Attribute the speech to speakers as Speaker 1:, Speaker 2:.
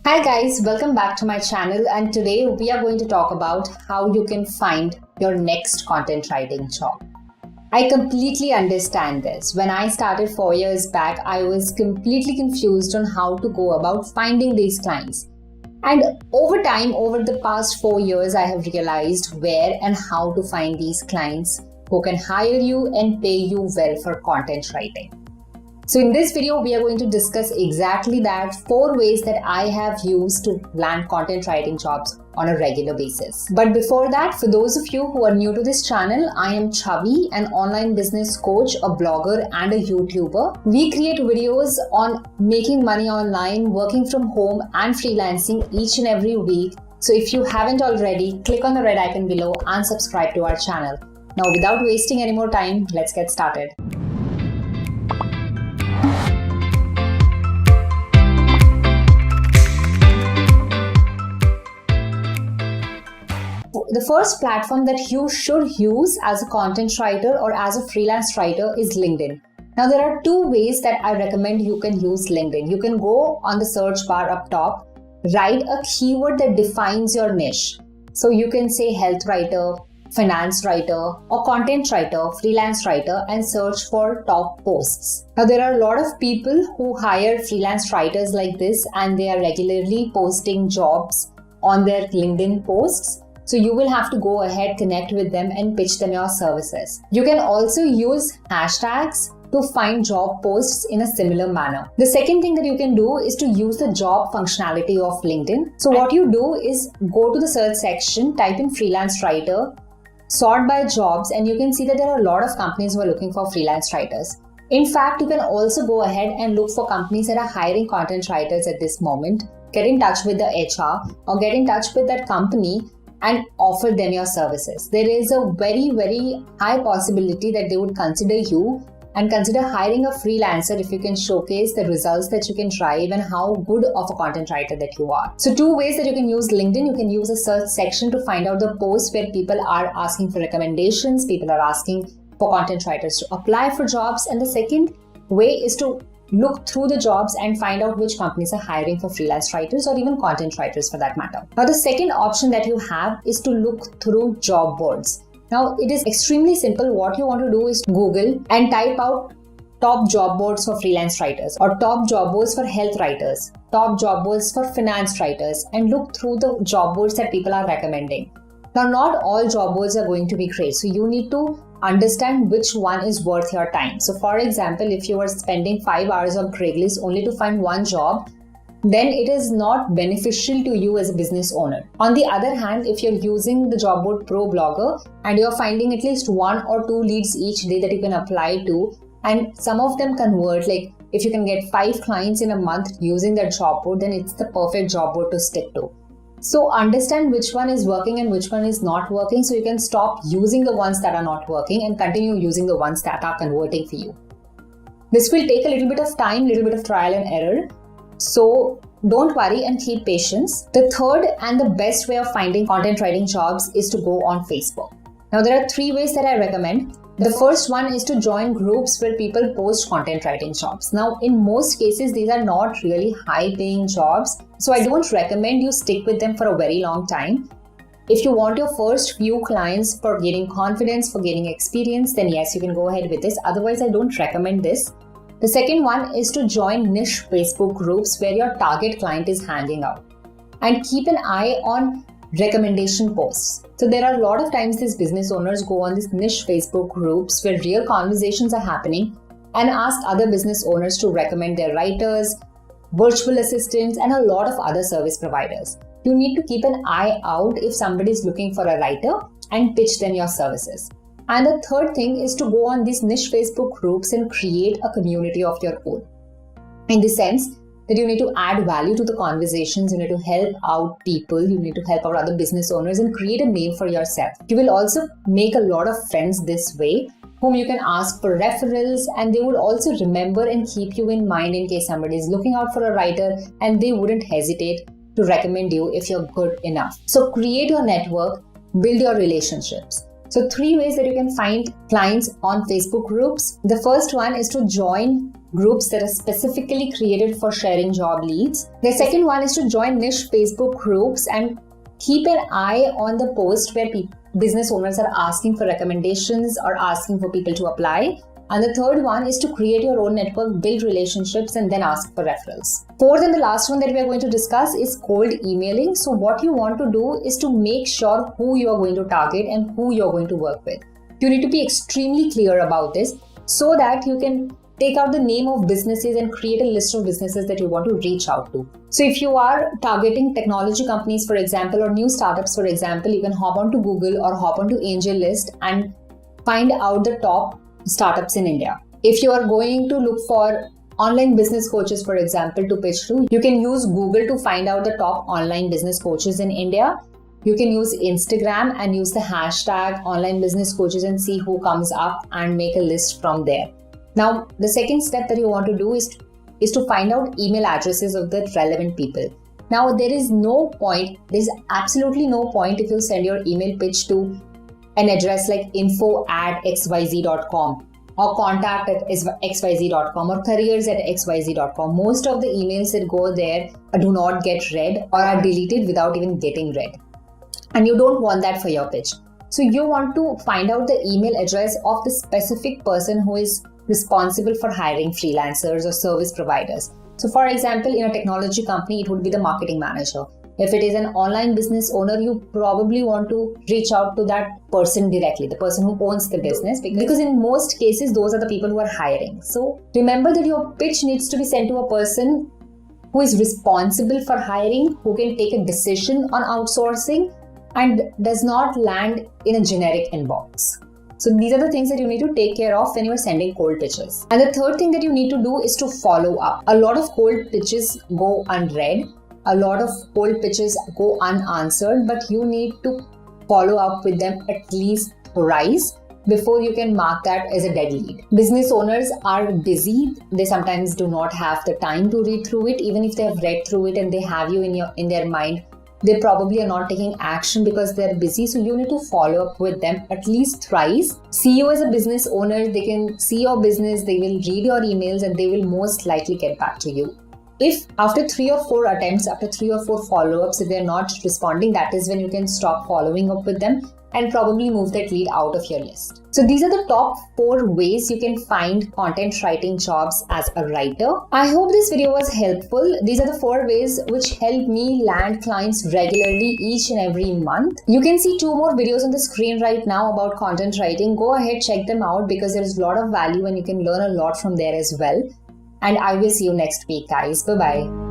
Speaker 1: Hi guys, welcome back to my channel, and today we are going to talk about how you can find your next content writing job. I completely understand this. When I started 4 years back, I was completely confused on how to go about finding these clients. And over time, over the past 4 years, I have realized where and how to find these clients who can hire you and pay you well for content writing. So in this video, we are going to discuss exactly that 4 ways that I have used to land content writing jobs on a regular basis. But before that, for those of you who are new to this channel, I am Chavi, an online business coach, a blogger and a YouTuber. We create videos on making money online, working from home and freelancing each and every week. So if you haven't already, click on the red icon below and subscribe to our channel. Now, without wasting any more time, let's get started. The first platform that you should use as a content writer or as a freelance writer is LinkedIn. Now, there are 2 ways that I recommend you can use LinkedIn. You can go on the search bar up top, write a keyword that defines your niche. So you can say health writer, finance writer, or content writer, freelance writer, and search for top posts. Now, there are a lot of people who hire freelance writers like this, and they are regularly posting jobs on their LinkedIn posts. So you will have to go ahead, connect with them and pitch them your services. You can also use hashtags to find job posts in a similar manner. The second thing that you can do is to use the job functionality of LinkedIn. So what you do is go to the search section, type in freelance writer, sort by jobs, and you can see that there are a lot of companies who are looking for freelance writers. In fact, you can also go ahead and look for companies that are hiring content writers at this moment, get in touch with the HR or get in touch with that company and offer them your services. There is a very, very high possibility that they would consider you and consider hiring a freelancer if you can showcase the results that you can drive and how good of a content writer that you are. So 2 ways that you can use LinkedIn. You can use a search section to find out the posts where people are asking for recommendations, people are asking for content writers to apply for jobs. And the second way is to look through the jobs and find out which companies are hiring for freelance writers or even content writers for that matter. Now, the second option that you have is to look through job boards. Now, it is extremely simple. What you want to do is Google and type out top job boards for freelance writers or top job boards for health writers, top job boards for finance writers, and look through the job boards that people are recommending. Now, not all job boards are going to be great. So you need to understand which one is worth your time. So for example, if you are spending 5 hours on Craigslist only to find one job, then it is not beneficial to you as a business owner. On the other hand, if you're using the job board Pro Blogger and you're finding at least 1 or 2 leads each day that you can apply to, and some of them convert, like if you can get 5 clients in a month using that job board, then it's the perfect job board to stick to. So understand which one is working and which one is not working, so you can stop using the ones that are not working and continue using the ones that are converting for you. This will take a little bit of time, little bit of trial and error. So don't worry and keep patience. The third and the best way of finding content writing jobs is to go on Facebook. Now, there are 3 ways that I recommend. The first one is to join groups where people post content writing jobs. Now, in most cases, these are not really high paying jobs. So I don't recommend you stick with them for a very long time. If you want your first few clients for gaining confidence, for gaining experience, then yes, you can go ahead with this. Otherwise, I don't recommend this. The second one is to join niche Facebook groups where your target client is hanging out. And keep an eye on recommendation posts. So there are a lot of times these business owners go on these niche Facebook groups where real conversations are happening and ask other business owners to recommend their writers, virtual assistants, and a lot of other service providers. You need to keep an eye out if somebody is looking for a writer and pitch them your services. And the third thing is to go on these niche Facebook groups and create a community of your own. In the sense that you need to add value to the conversations, you need to help out people, you need to help out other business owners and create a name for yourself. You will also make a lot of friends this way, whom you can ask for referrals, and they will also remember and keep you in mind in case somebody is looking out for a writer, and they wouldn't hesitate to recommend you if you're good enough. So create your network, build your relationships. So 3 ways that you can find clients on Facebook groups. The first one is to join groups that are specifically created for sharing job leads. The second one is to join niche Facebook groups and keep an eye on the post where business owners are asking for recommendations or asking for people to apply. And the third one is to create your own network, build relationships, and then ask for referrals. Fourth and the last one that we are going to discuss is cold emailing. So what you want to do is to make sure who you are going to target and who you are going to work with. You need to be extremely clear about this so that you can take out the name of businesses and create a list of businesses that you want to reach out to. So if you are targeting technology companies, for example, or new startups, for example, you can hop onto Google or hop onto AngelList and find out the top startups in India. If you are going to look for online business coaches, for example, to pitch to, you can use Google to find out the top online business coaches in India. You can use Instagram and use the hashtag online business coaches and see who comes up and make a list from there. Now, the second step that you want to do is to find out email addresses of the relevant people. Now, there is absolutely no point if you send your email pitch to an address like info@xyz.com or contact@xyz.com or careers@xyz.com. Most of the emails that go there do not get read or are deleted without even getting read. And you don't want that for your pitch. So you want to find out the email address of the specific person who is responsible for hiring freelancers or service providers. So for example, in a technology company, it would be the marketing manager. If it is an online business owner, you probably want to reach out to that person directly, the person who owns the business, because in most cases, those are the people who are hiring. So remember that your pitch needs to be sent to a person who is responsible for hiring, who can take a decision on outsourcing and does not land in a generic inbox. So these are the things that you need to take care of when you are sending cold pitches. And the third thing that you need to do is to follow up. A lot of cold pitches go unread. A lot of cold pitches go unanswered, but you need to follow up with them at least thrice before you can mark that as a dead lead. Business owners are busy. They sometimes do not have the time to read through it. Even if they have read through it and they have you in their mind, they probably are not taking action because they're busy. So you need to follow up with them at least thrice. See you as a business owner. They can see your business. They will read your emails and they will most likely get back to you. If after 3 or 4 attempts, after 3 or 4 follow-ups, if they're not responding, that is when you can stop following up with them and probably move that lead out of your list. So these are the top 4 ways you can find content writing jobs as a writer. I hope this video was helpful. These are the 4 ways which help me land clients regularly each and every month. You can see 2 more videos on the screen right now about content writing. Go ahead, check them out because there is a lot of value and you can learn a lot from there as well. And I will see you next week, guys. Bye-bye.